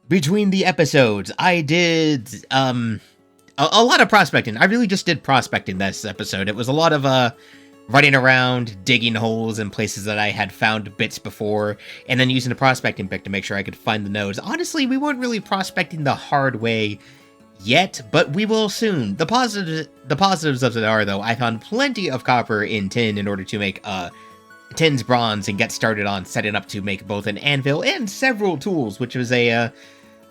Between the episodes, I did, a lot of prospecting. I really just did prospecting this episode. It was a lot of, running around, digging holes in places that I had found bits before, and then using a prospecting pick to make sure I could find the nodes. Honestly, we weren't really prospecting the hard way yet, but we will soon. The positives of it are, though, I found plenty of copper in tin in order to make, tin's bronze and get started on setting up to make both an anvil and several tools, which was a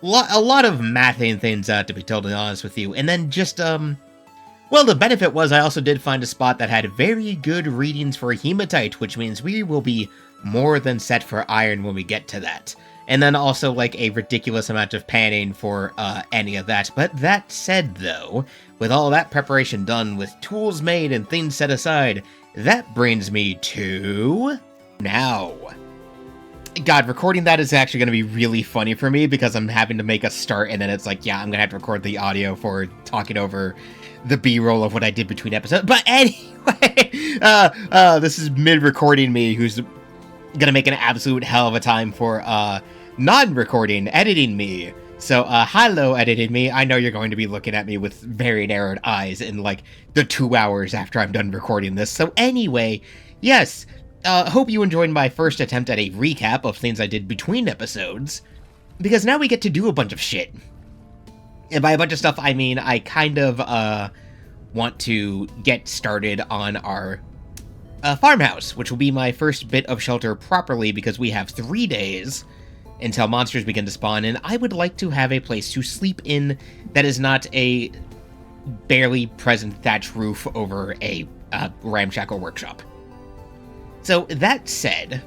lot of mathing things, to be totally honest with you. And then just, well, the benefit was I also did find a spot that had very good readings for hematite, which means we will be more than set for iron when we get to that. And then also, like, a ridiculous amount of panning for, any of that. But that said, though, with all that preparation done, with tools made and things set aside, that brings me to now. God, recording that is actually going to be really funny for me because I'm having to make a start and then it's like, yeah, I'm going to have to record the audio for talking over the B-roll of what I did between episodes. But anyway, this is mid-recording me who's going to make an absolute hell of a time for non-recording, editing me. So, hello, edited me. I know you're going to be looking at me with very narrowed eyes in, like, the 2 hours after I'm done recording this. So anyway, yes, hope you enjoyed my first attempt at a recap of things I did between episodes, because now we get to do a bunch of shit. And by a bunch of stuff, I mean I kind of, want to get started on our farmhouse, which will be my first bit of shelter properly, because we have 3 days until monsters begin to spawn, and I would like to have a place to sleep in that is not a barely present thatch roof over a ramshackle workshop. So, that said,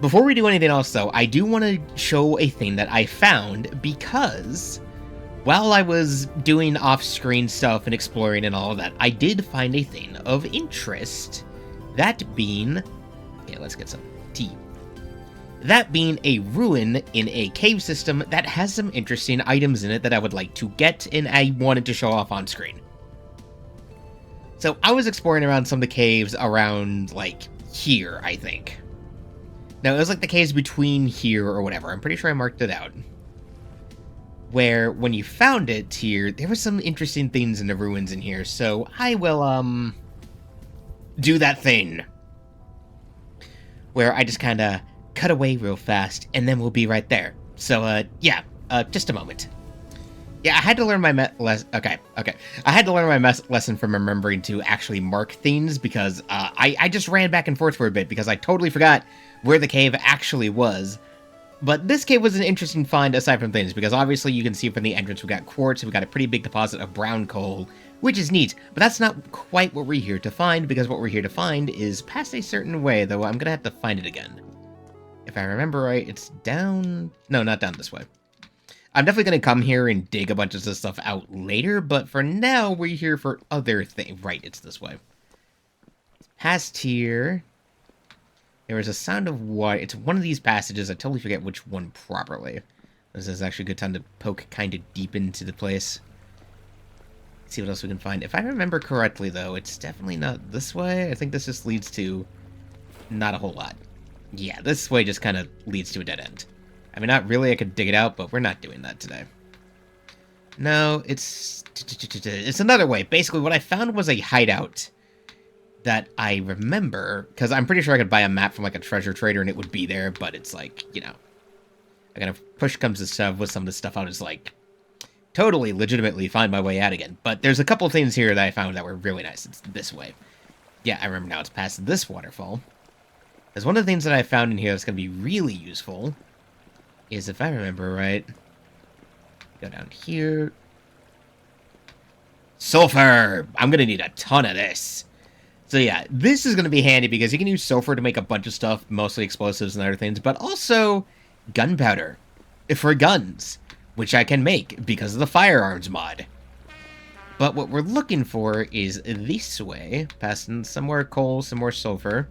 before we do anything else, though, I do want to show a thing that I found, because while I was doing off-screen stuff and exploring and all of that, I did find a thing of interest, that being... Okay, let's get some tea. That being a ruin in a cave system that has some interesting items in it that I would like to get, and I wanted to show off on screen. So I was exploring around some of the caves around, like, here, I think. Now, it was like the caves between here or whatever. I'm pretty sure I marked it out. Where, when you found it here, there were some interesting things in the ruins in here, so I will, do that thing. Where I just kinda cut away real fast, and then we'll be right there. So, yeah, just a moment. Yeah, I had to learn my okay. I had to learn my lesson from remembering to actually mark things, because, I just ran back and forth for a bit, because I totally forgot where the cave actually was. But this cave was an interesting find aside from things, because obviously you can see from the entrance we got quartz, we got a pretty big deposit of brown coal, which is neat, but that's not quite what we're here to find, because what we're here to find is past a certain way, though I'm gonna have to find it again. If I remember right, it's down... No, not down this way. I'm definitely going to come here and dig a bunch of this stuff out later, but for now, we're here for other things. Right, it's this way. Past here... There was a sound of water. It's one of these passages. I totally forget which one properly. This is actually a good time to poke kind of deep into the place. See what else we can find. If I remember correctly, though, it's definitely not this way. I think this just leads to not a whole lot. Yeah, this way just kind of leads to a dead end. I mean, not really. I could dig it out, but we're not doing that today. No, it's another way. Basically, what I found was a hideout that I remember, because I'm pretty sure I could buy a map from, like, a treasure trader and it would be there, but it's like, you know, again, if push comes to shove with some of the stuff, I'll just, like, totally legitimately find my way out again. But there's a couple things here that I found that were really nice. It's this way. Yeah, I remember now. It's past this waterfall. Because one of the things that I found in here that's going to be really useful is, if I remember right, go down here. Sulfur! I'm going to need a ton of this. So yeah, this is going to be handy because you can use sulfur to make a bunch of stuff, mostly explosives and other things, but also gunpowder for guns, which I can make because of the firearms mod. But what we're looking for is this way, passing some more coal, some more sulfur,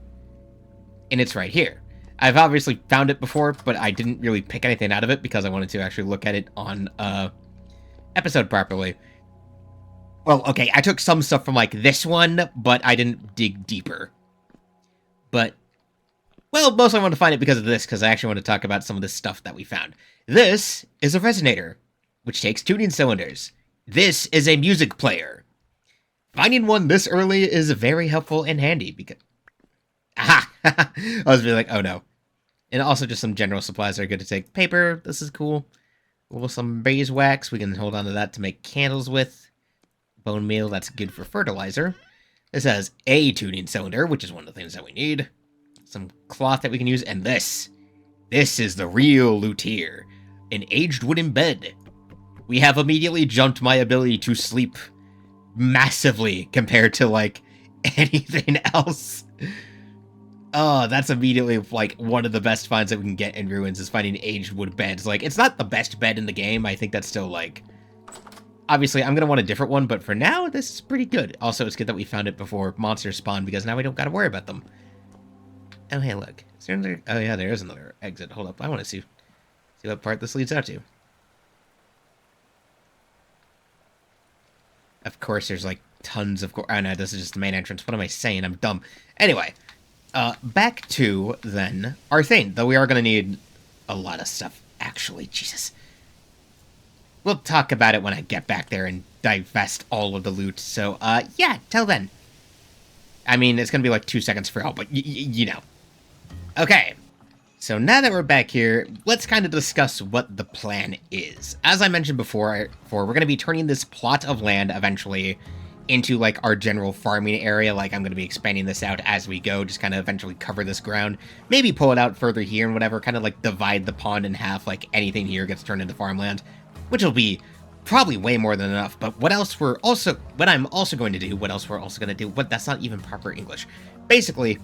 and it's right here. I've obviously found it before, but I didn't really pick anything out of it because I wanted to actually look at it on episode properly. Well, okay, I took some stuff from, like, this one, but I didn't dig deeper. But Well, mostly I want to find it because of this, because I actually want to talk about some of the stuff that we found. This is a resonator, which takes tuning cylinders. This is a music player. Finding one this early is very helpful and handy, because... Aha! I was really like, oh no. And also just some general supplies that are good to take. Paper, this is cool. Well, some beeswax, we can hold on to that to make candles with. Bone meal, that's good for fertilizer. This has a tuning cylinder, which is one of the things that we need. Some cloth that we can use, and this. This is the real loot here. An aged wooden bed. We have immediately jumped my ability to sleep massively compared to, like, anything else. Oh, that's immediately, like, one of the best finds that we can get in Ruins is finding aged wood beds. Like, it's not the best bed in the game. I think that's still, like... Obviously, I'm going to want a different one, but for now, this is pretty good. Also, it's good that we found it before monsters spawn, because now we don't got to worry about them. Oh, hey, look. Is there another... Oh, yeah, there is another exit. Hold up. I want to see what part this leads out to. Of course, there's, like, tons of... Oh, no, this is just the main entrance. What am I saying? I'm dumb. Anyway... back to, then, our thing, though we are going to need a lot of stuff, actually, Jesus. We'll talk about it when I get back there and divest all of the loot, so, yeah, till then. I mean, it's going to be like 2 seconds for all, but you know. Okay, so now that we're back here, let's kind of discuss what the plan is. As I mentioned before, we're going to be turning this plot of land eventually into, like, our general farming area. Like, I'm going to be expanding this out as we go, just kind of eventually cover this ground, maybe pull it out further here and whatever, kind of, like, divide the pond in half, like, anything here gets turned into farmland, which will be probably way more than enough. But what I'm also going to do, that's not even proper English. Basically,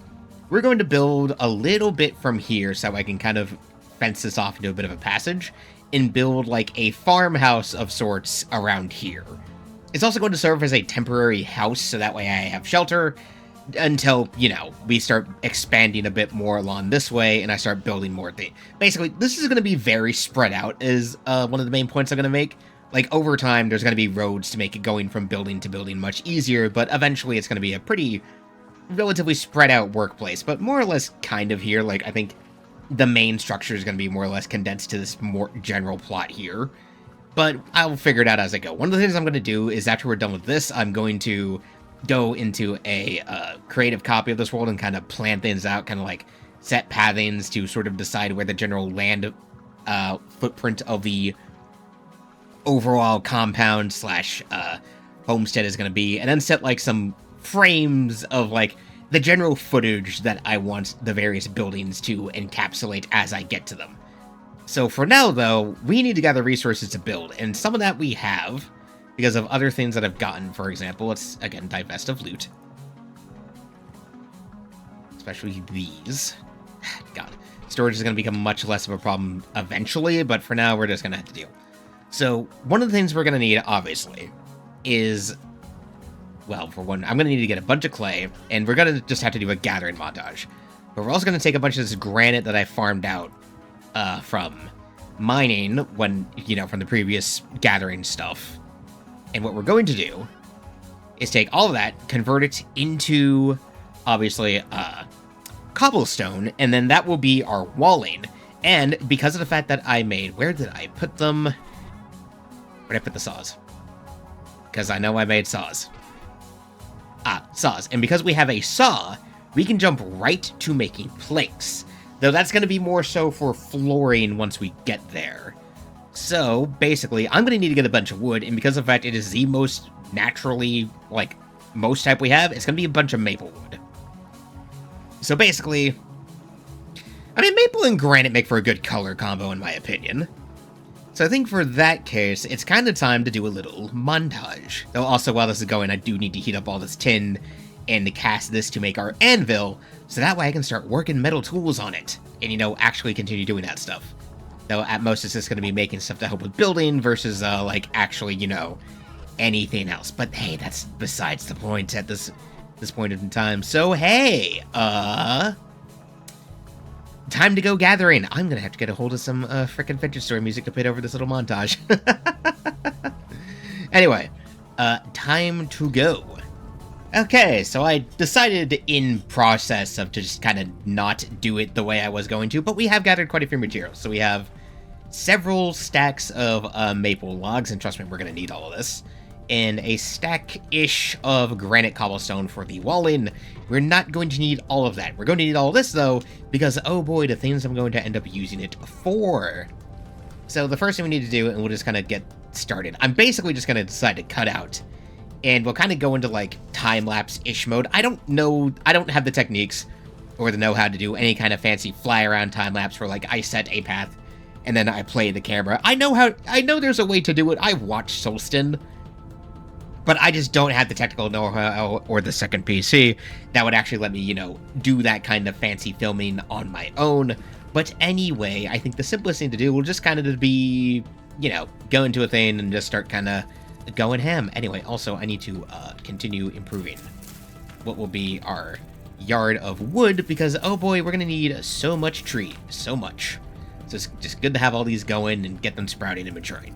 we're going to build a little bit from here so I can kind of fence this off into a bit of a passage, and build, like, a farmhouse of sorts around here. It's also going to serve as a temporary house, so that way I have shelter until, you know, we start expanding a bit more along this way, and I start building more things. Basically, this is going to be very spread out, is one of the main points I'm going to make. Like, over time, there's going to be roads to make it going from building to building much easier, but eventually it's going to be a pretty relatively spread out workplace, but more or less kind of here. Like, I think the main structure is going to be more or less condensed to this more general plot here. But I'll figure it out as I go. One of the things I'm going to do is after we're done with this, I'm going to go into a creative copy of this world and kind of plan things out, kind of like set pathings to sort of decide where the general land footprint of the overall compound slash homestead is going to be, and then set like some frames of like the general footage that I want the various buildings to encapsulate as I get to them. So for now, though, we need to gather resources to build, and some of that we have, because of other things that I've gotten. For example, let's, again, divest of loot. Especially these. God, storage is going to become much less of a problem eventually, but for now, we're just going to have to deal. So, one of the things we're going to need, obviously, is... Well, for one, I'm going to need to get a bunch of clay, and we're going to just have to do a gathering montage. But we're also going to take a bunch of this granite that I farmed out from mining when, you know, from the previous gathering stuff. And what we're going to do is take all of that, convert it into, obviously, cobblestone, and then that will be our walling. And because of the fact that I made... Where did I put them? Where did I put the saws? Because I know I made saws. Saws. And because we have a saw, we can jump right to making planks. Though that's going to be more so for flooring once we get there. So, basically, I'm going to need to get a bunch of wood, and because of the fact it is the most naturally, like, most type we have, it's going to be a bunch of maple wood. So basically, I mean, maple and granite make for a good color combo, in my opinion. So I think for that case, it's kind of time to do a little montage. Though also, while this is going, I do need to heat up all this tin and to cast this to make our anvil, so that way I can start working metal tools on it, and, you know, actually continue doing that stuff. Though at most it's just going to be making stuff to help with building versus, like, actually, you know, anything else. But hey, that's besides the point at this point in time. So hey, time to go gathering. I'm going to have to get a hold of some frickin' Fidget Story music to put over this little montage. Anyway, time to go. Okay, so I decided in process of just kind of not do it the way I was going to, but we have gathered quite a few materials. So we have several stacks of maple logs, and trust me, we're going to need all of this, and a stack-ish of granite cobblestone for the wall-in. We're not going to need all of that. We're going to need all of this, though, because, oh boy, the things I'm going to end up using it for. So the first thing we need to do, and we'll just kind of get started, I'm basically just going to decide to cut out, and we'll kind of go into, like, time-lapse-ish mode. I don't have the techniques or the know-how to do any kind of fancy fly-around time-lapse where, like, I set a path and then I play the camera. I know there's a way to do it. I've watched Solstin, but I just don't have the technical know-how or the second PC that would actually let me, you know, do that kind of fancy filming on my own. But anyway, I think the simplest thing to do will just kind of be, you know, go into a thing and just start kind of going ham. Anyway, also, I need to continue improving what will be our yard of wood, because, oh boy, we're going to need so much tree. So much. So it's just good to have all these going and get them sprouting and maturing.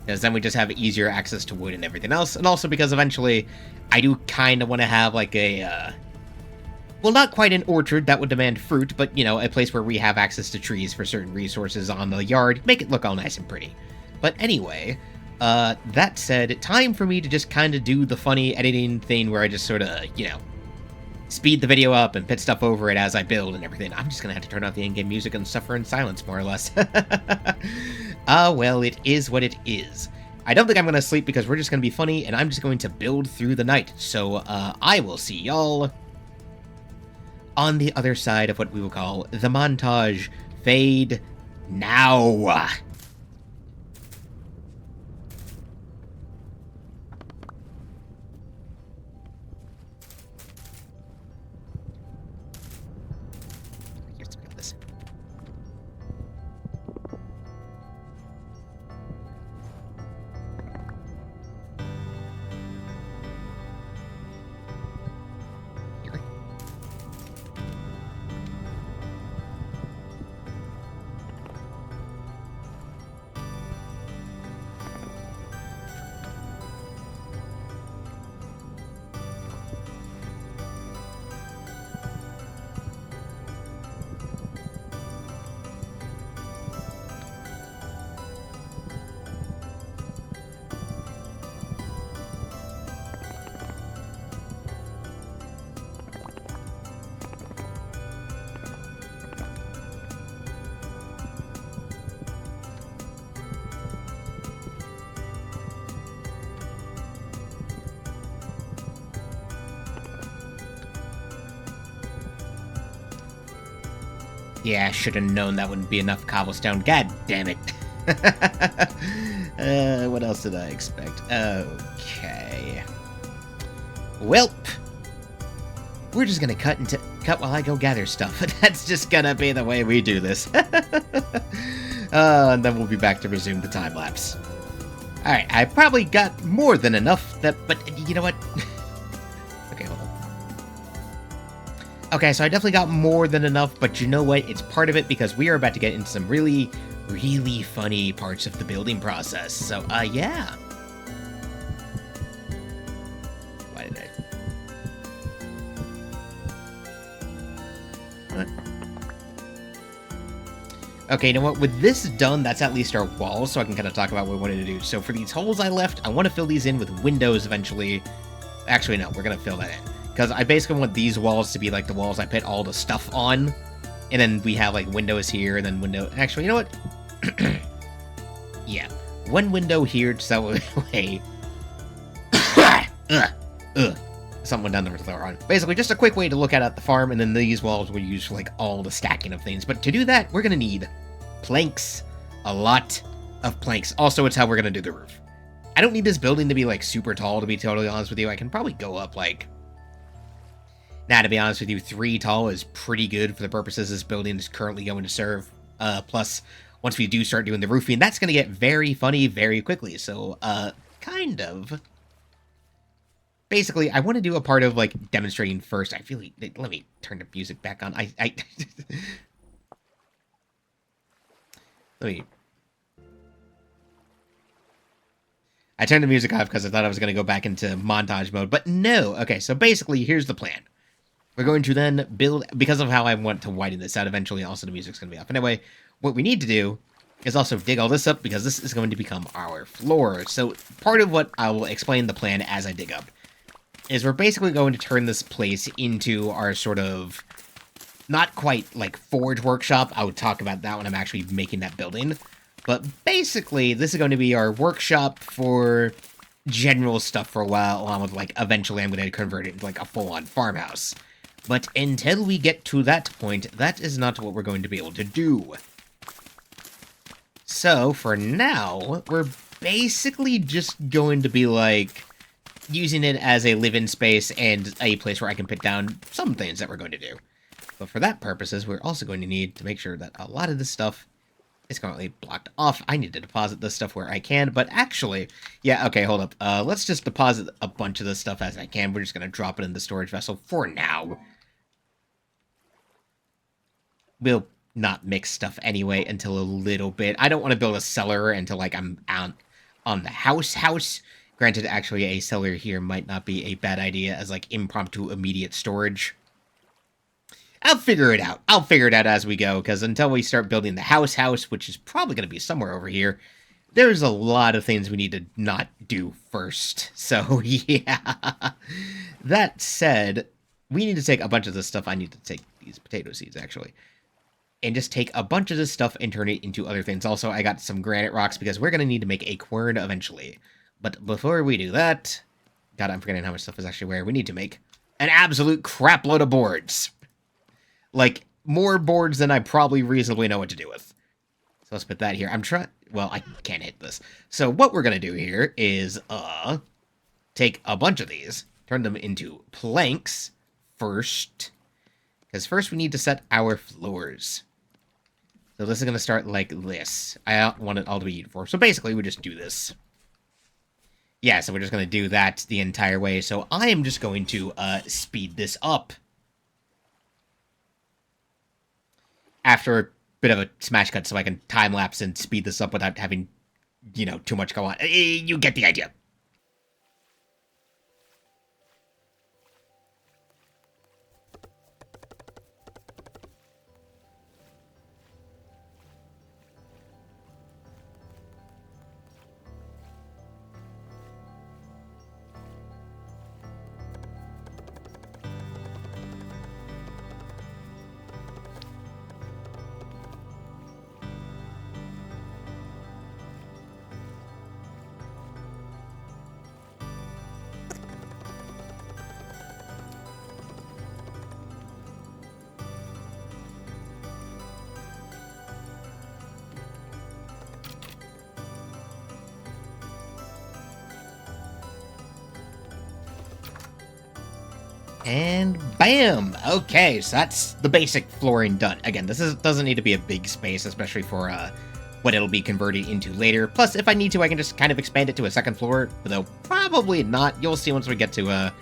Because then we just have easier access to wood and everything else. And also because eventually I do kind of want to have like a, well, not quite an orchard that would demand fruit, but, you know, a place where we have access to trees for certain resources on the yard. Make it look all nice and pretty. But anyway, that said, time for me to just kind of do the funny editing thing where I just sort of, you know, speed the video up and put stuff over it as I build and everything. I'm just gonna have to turn off the in-game music and suffer in silence, more or less. Well, it is what it is. I don't think I'm gonna sleep because we're just gonna be funny, and I'm just going to build through the night. So, I will see y'all on the other side of what we will call the montage. Fade now. Yeah, I should have known that wouldn't be enough cobblestone. God damn it. What else did I expect? Okay. Welp. We're just gonna cut while I go gather stuff. That's just gonna be the way we do this. And then we'll be back to resume the time lapse. Alright, I probably got more than enough but you know what? Okay, hold on. Okay, so I definitely got more than enough, but you know what? It's part of it because we are about to get into some really, really funny parts of the building process. So, yeah. Why did I... What? Okay, you know what? With this done, that's at least our walls, so I can kind of talk about what we wanted to do. So for these holes I left, I want to fill these in with windows eventually. Actually, no, we're going to fill that in. Because I basically want these walls to be like the walls I put all the stuff on. And then we have like windows here and then window... Actually, you know what? Yeah. One window here so that way... Something went down the floor on. Basically, just a quick way to look at the farm, and then these walls we use for like all the stacking of things. But to do that, we're going to need planks. A lot of planks. Also, it's how we're going to do the roof. I don't need this building to be like super tall, to be totally honest with you. I can probably go up like... Now, to be honest with you, 3 tall is pretty good for the purposes this building is currently going to serve. Plus, once we do start doing the roofing, that's going to get very funny very quickly. So, kind of. Basically, I want to do a part of, like, demonstrating first. I feel like... Let me turn the music back on. Let me... I turned the music off because I thought I was going to go back into montage mode, but no. Okay, so basically, here's the plan. We're going to then build, because of how I want to widen this out eventually, also the music's going to be off. Anyway, what we need to do is also dig all this up, because this is going to become our floor. So part of what I will explain the plan as I dig up is we're basically going to turn this place into our sort of, not quite like forge workshop. I would talk about that when I'm actually making that building. But basically, this is going to be our workshop for general stuff for a while, along with, like, eventually I'm going to convert it into, like, a full-on farmhouse. But until we get to that point, that is not what we're going to be able to do. So, for now, we're basically just going to be, like, using it as a live-in space and a place where I can put down some things that we're going to do. But for that purposes, we're also going to need to make sure that a lot of this stuff is currently blocked off. I need to deposit this stuff where I can, but actually, yeah, okay, hold up. Let's just deposit a bunch of this stuff as I can. We're just going to drop it in the storage vessel for now. We'll not mix stuff anyway until a little bit. I don't want to build a cellar until, like, I'm out on the house. Granted, actually, a cellar here might not be a bad idea as, like, impromptu immediate storage. I'll figure it out. I'll figure it out as we go, because until we start building the house, which is probably going to be somewhere over here, there's a lot of things we need to not do first. So, yeah. That said, we need to take a bunch of this stuff. I need to take these potato seeds, actually. And just take a bunch of this stuff and turn it into other things. Also, I got some granite rocks, because we're going to need to make a quern eventually. But before we do that... God, I'm forgetting how much stuff is actually where. We need to make an absolute crap load of boards. Like, more boards than I probably reasonably know what to do with. So let's put that here. I'm trying... Well, I can't hit this. So what we're going to do here is, take a bunch of these, turn them into planks first. Because first we need to set our floors. So this is going to start like this. I want it all to be uniform. So basically, we just do this. Yeah, so we're just going to do that the entire way. So I am just going to, speed this up. After a bit of a smash cut so I can time-lapse and speed this up without having, you know, too much go on. You get the idea. And bam! Okay, so that's the basic flooring done. Again, doesn't need to be a big space, especially for what it'll be converted into later. Plus, if I need to, I can just kind of expand it to a second floor, though probably not. You'll see once we get to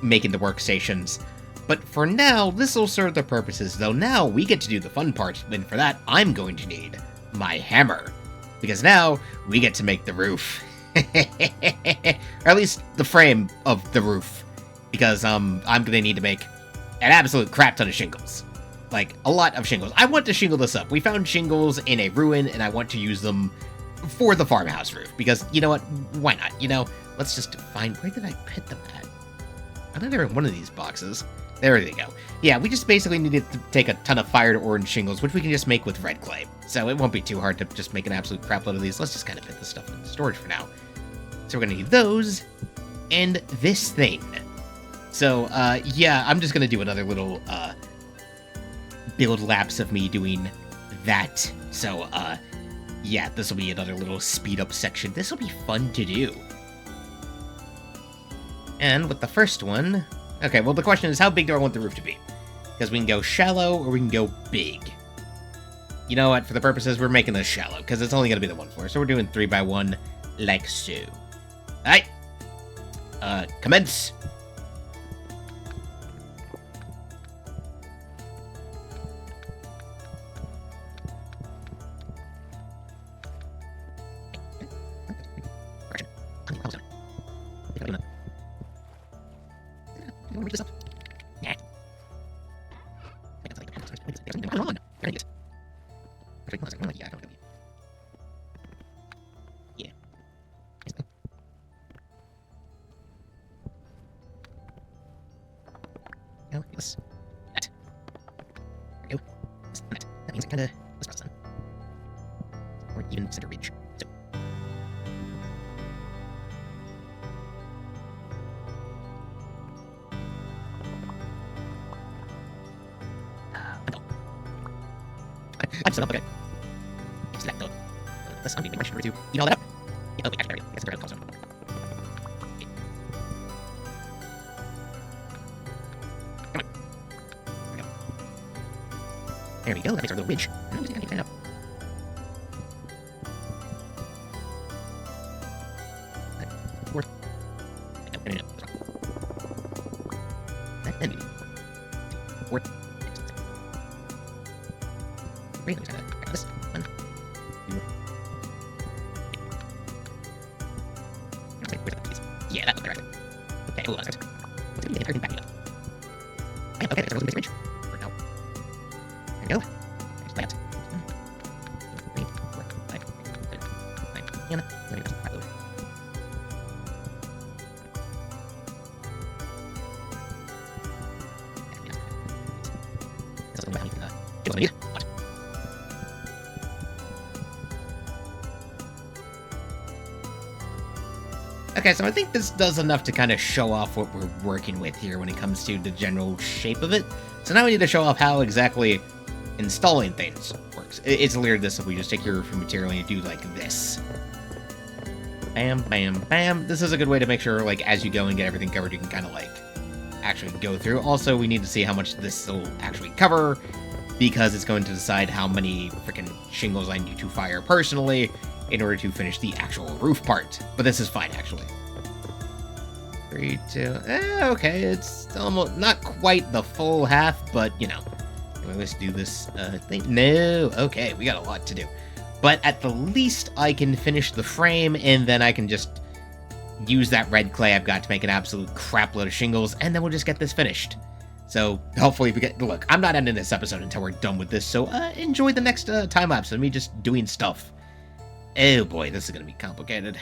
making the workstations. But for now, this will serve the purposes, though now we get to do the fun part, and for that, I'm going to need my hammer. Because now, we get to make the roof. Or at least the frame of the roof. Because, I'm gonna need to make an absolute crap ton of shingles. Like, a lot of shingles. I want to shingle this up. We found shingles in a ruin, and I want to use them for the farmhouse roof. Because, you know what? Why not? You know, let's just find... Where did I put them at? I know they're in one of these boxes. There they go. Yeah, we just basically needed to take a ton of fired orange shingles, which we can just make with red clay. So it won't be too hard to just make an absolute crap load of these. Let's just kind of put this stuff in storage for now. So we're gonna need those, and this thing. So, yeah, I'm just gonna do another little, build lapse of me doing that. So, yeah, this will be another little speed-up section. This will be fun to do. And with the first one... Okay, well, the question is, how big do I want the roof to be? Because we can go shallow, or we can go big. You know what? For the purposes, we're making this shallow, because it's only gonna be the one floor. So we're doing 3x1, like so. Alright. Commence. kinda... Let's cross them. Or even center ridge. So... I'm set up, okay. Select those. Let's undo my number 2. Eat all that up. Yeah, oh, wait, actually, there we go. That's the cobblestone. There we go, that makes our little ridge. I'm just gonna keep that up. Fourth. No. Then we fourth. Great, let me try that. This. 1, 2. Yeah, that looks better, actually. Okay, oh, that's right. Let's get everything back up. Okay, there's our little ridge. For now. There we go. There's that. 1, 2, 3, 4, 5, 6, 7, 8, 9, 10. There we go. Right over. That's a little bit how you can, get what I need. Watch. Okay, so I think this does enough to kind of show off what we're working with here when it comes to the general shape of it. So now we need to show off how exactly installing things works. It's literally this if we just take your roofing material and you do like this. Bam, bam, bam. This is a good way to make sure, like, as you go and get everything covered, you can kind of, like, actually go through. Also, we need to see how much this will actually cover, because it's going to decide how many freaking shingles I need to fire personally in order to finish the actual roof part. But this is fine, actually. 3, 2... okay, it's almost not quite the full half, but, you know. Anyway, let's do this thing. No! Okay, we got a lot to do. But at the least, I can finish the frame, and then I can just use that red clay I've got to make an absolute crapload of shingles, and then we'll just get this finished. So, hopefully we get... Look, I'm not ending this episode until we're done with this, so enjoy the next time-lapse of me just doing stuff. Oh boy, this is going to be complicated.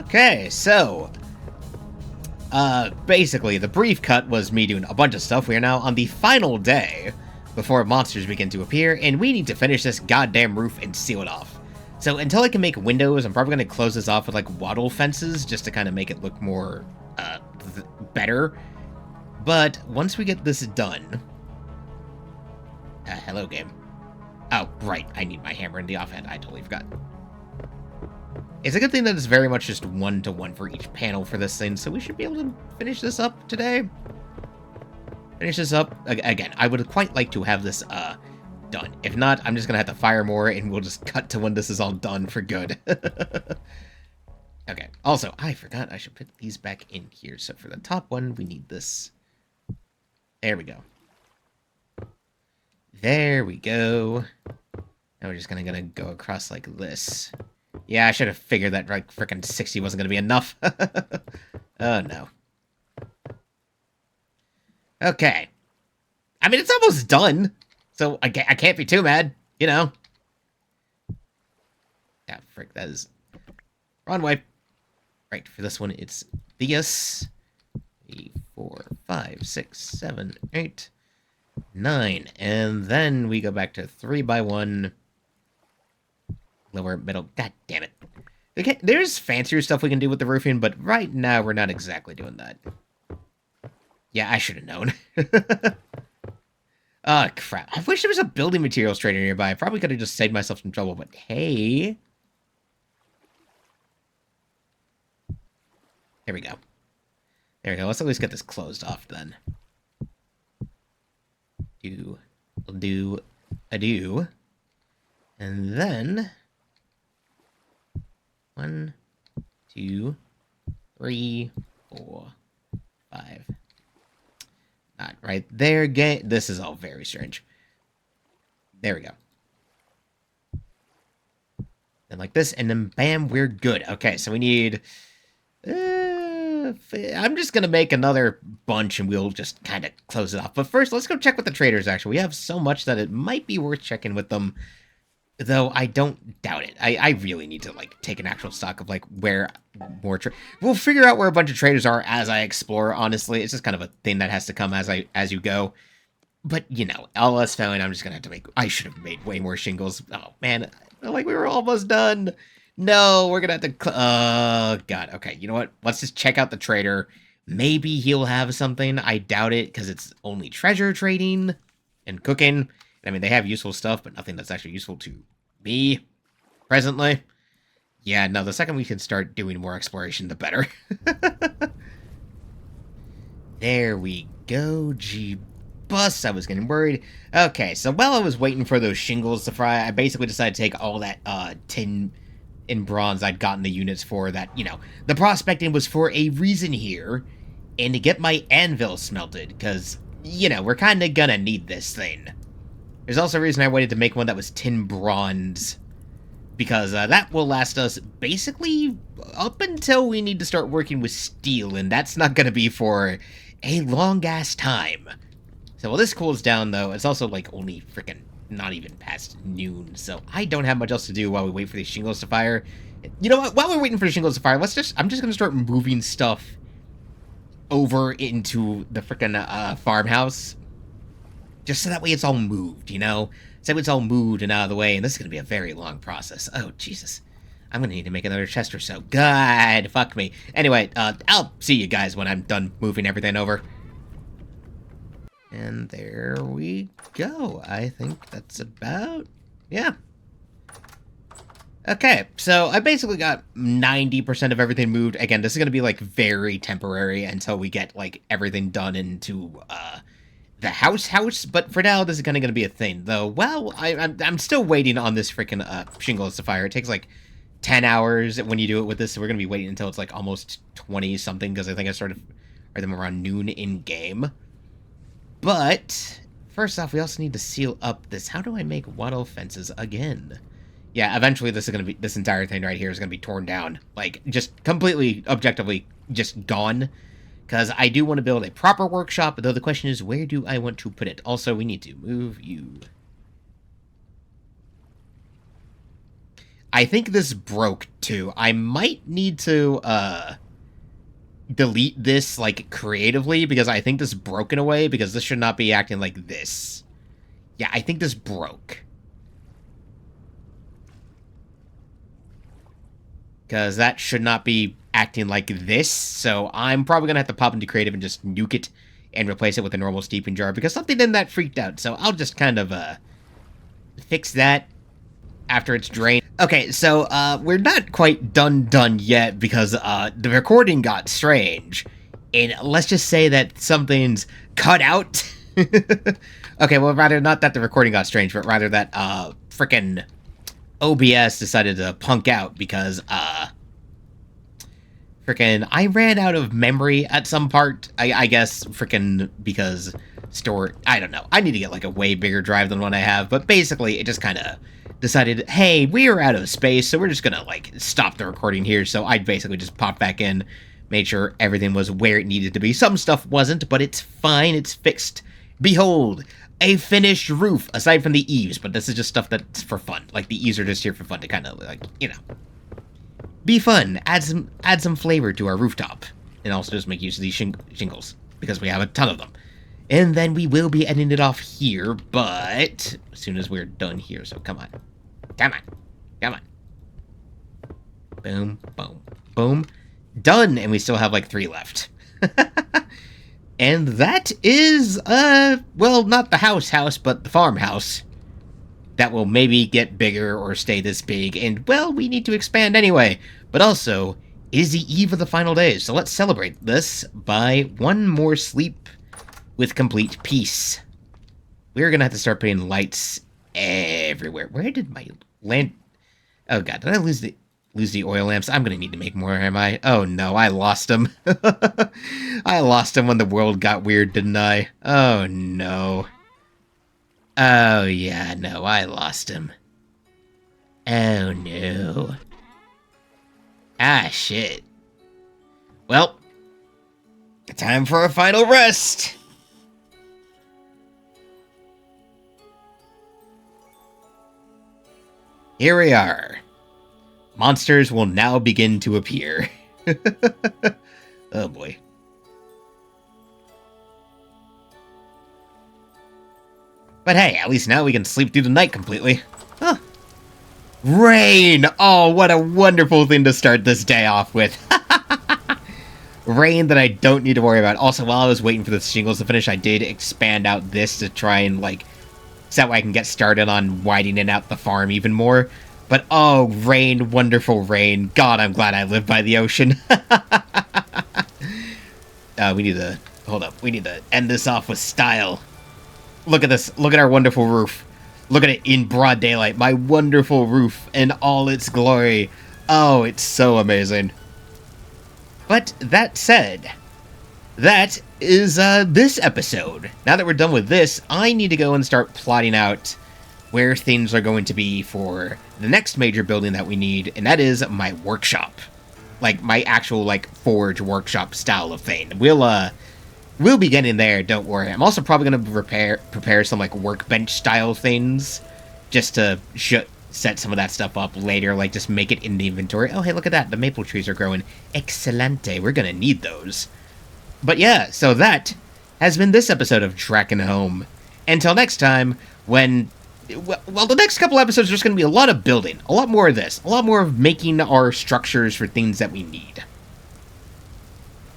Okay, so, basically, the brief cut was me doing a bunch of stuff. We are now on the final day before monsters begin to appear, and we need to finish this goddamn roof and seal it off. So, until I can make windows, I'm probably going to close this off with, like, wattle fences, just to kind of make it look more, better. But, once we get this done... hello, game. Oh, right, I need my hammer in the offhand. I totally forgot. It's a good thing that it's very much just 1-to-1 for each panel for this thing, so we should be able to finish this up today. Finish this up. Again, I would quite like to have this, done. If not, I'm just gonna have to fire more, and we'll just cut to when this is all done for good. Okay, also, I forgot I should put these back in here. So for the top one, we need this. There we go. There we go. Now we're just gonna go across like this. Yeah, I should have figured that like frickin' 60 wasn't gonna be enough. Oh no. Okay. I mean, it's almost done, so I can't be too mad, you know. Yeah, frick, that is wrong way. Right, for this one, it's this. 3, 4, 5, 6, 7, 8, 9, and then we go back to 3x1. Lower, middle. God damn it. Okay, there's fancier stuff we can do with the roofing, but right now we're not exactly doing that. Yeah, I should have known. Oh, crap. I wish there was a building materials trader nearby. I probably could have just saved myself some trouble, but hey. Here we go. There we go. Let's at least get this closed off then. Do a do. And then 1, 2, 3, 4, 5. Not right there. This is all very strange. There we go. And like this, and then bam, we're good. Okay, so we need... I'm just going to make another bunch and we'll just kind of close it off. But first, let's go check with the traders, actually. We have so much that it might be worth checking with them. Though I don't doubt it. I really need to, like, take an actual stock of, like, where more... We'll figure out where a bunch of traders are as I explore, honestly. It's just kind of a thing that has to come as you go. But, you know, all else failing, I'm just going to have to make... I should have made way more shingles. Oh, man. Like, we were almost done. No, we're going to have to... Oh, God. Okay, you know what? Let's just check out the trader. Maybe he'll have something. I doubt it, because it's only treasure trading and cooking. I mean, they have useful stuff, but nothing that's actually useful to me presently. Yeah, no, the second we can start doing more exploration, the better. There we go. Gee-bus, I was getting worried. Okay, so while I was waiting for those shingles to fry, I basically decided to take all that tin and bronze I'd gotten the units for that, you know, the prospecting was for a reason here, and to get my anvil smelted, because, you know, we're kind of gonna need this thing. There's also a reason I waited to make one that was tin bronze, because that will last us basically up until we need to start working with steel, and that's not going to be for a long-ass time. So while this cools down, though, it's also, like, only freaking not even past noon, so I don't have much else to do while we wait for these shingles to fire. You know what? While we're waiting for the shingles to fire, I'm just going to start moving stuff over into the freaking farmhouse. Just so that way it's all moved, you know? So it's all moved and out of the way, and this is going to be a very long process. Oh, Jesus. I'm going to need to make another chest or so. God, fuck me. Anyway, I'll see you guys when I'm done moving everything over. And there we go. I think that's about... Yeah. Okay, so I basically got 90% of everything moved. Again, this is going to be, like, very temporary until we get, like, everything done into, the house, but for now, this is kind of going to be a thing, though. Well, I'm still waiting on this freaking shingles to fire. It takes, like, 10 hours when you do it with this, so we're going to be waiting until it's, like, almost 20-something, because I think I started them around noon in-game. But, first off, we also need to seal up this. How do I make wattle fences again? Yeah, eventually this entire thing right here is going to be torn down. Like, just completely, objectively, just gone. Because I do want to build a proper workshop, though the question is, where do I want to put it? Also, we need to move you. I think this broke, too. I might need to, delete this, like, creatively, because I think this broke in a way, because this should not be acting like this. Yeah, I think this broke. Because that should not be acting like this, so I'm probably going to have to pop into creative and just nuke it and replace it with a normal steeping jar, because something in that freaked out, so I'll just kind of, fix that after it's drained. Okay, so, we're not quite done yet, because, the recording got strange, and let's just say that something's cut out. Okay, well, rather not that the recording got strange, but rather that, frickin' OBS decided to punk out, because, frickin' I ran out of memory at some part, I guess, frickin' because I don't know, I need to get, like, a way bigger drive than one I have, but basically, it just kinda decided, hey, we are out of space, so we're just gonna, like, stop the recording here, so I basically just popped back in, made sure everything was where it needed to be. Some stuff wasn't, but it's fine, it's fixed. Behold, a finished roof, aside from the eaves, but this is just stuff that's for fun. Like, the eaves are just here for fun to kind of, like, you know, be fun, add some flavor to our rooftop, and also just make use of these shingles, because we have a ton of them. And then we will be ending it off here, but as soon as we're done here, so come on. Come on. Come on. Boom, boom, boom. Done, and we still have, like, 3 left. And that is, well, not the house, but the farmhouse. That will maybe get bigger or stay this big, and, well, we need to expand anyway. But also, it is the eve of the final days, so let's celebrate this by one more sleep with complete peace. We're gonna have to start putting lights everywhere. Where did my land... Oh god, did I lose the oil lamps? I'm gonna need to make more, am I? Oh no, I lost them. I lost them when the world got weird, didn't I? Oh no. Oh yeah, no, I lost him. Oh no. Ah, shit. Well, time for a final rest. Here we are. Monsters will now begin to appear. Oh boy. But hey, at least now we can sleep through the night completely. Huh. Rain! Oh, what a wonderful thing to start this day off with. Rain that I don't need to worry about. Also, while I was waiting for the shingles to finish, I did expand out this to try and, like, so that way I can get started on widening out the farm even more. But, oh, rain, wonderful rain. God, I'm glad I live by the ocean. We need to... Hold up. We need to end this off with style. Look at this. Look at our wonderful roof. Look at it in broad daylight. My wonderful roof in all its glory. Oh, it's so amazing. But that said, that is this episode. Now that we're done with this, I need to go and start plotting out where things are going to be for the next major building that we need, and that is my workshop. Like, my actual, like, forge workshop style of thing. We'll be getting there, don't worry. I'm also probably going to prepare some, like, workbench style things, just to set some of that stuff up later, like, just make it in the inventory. Oh, hey, look at that. The maple trees are growing. Excelente. We're going to need those. But yeah, so that has been this episode of Drakkenholme. Until next time, when... Well, the next couple episodes, there's going to be a lot of building. A lot more of this. A lot more of making our structures for things that we need.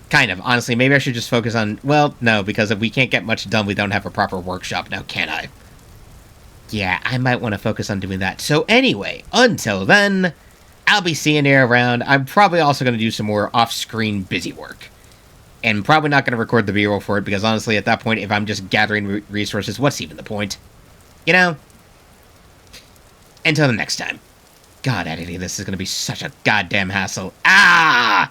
Kind of. Honestly, maybe I should just focus on... Well, no, because if we can't get much done, we don't have a proper workshop now, can I? Yeah, I might want to focus on doing that. So anyway, until then, I'll be seeing you around. I'm probably also going to do some more off-screen busy work. And probably not going to record the B-roll for it, because honestly, at that point, if I'm just gathering resources, what's even the point? You know? Until the next time. God, editing this is going to be such a goddamn hassle. Ah!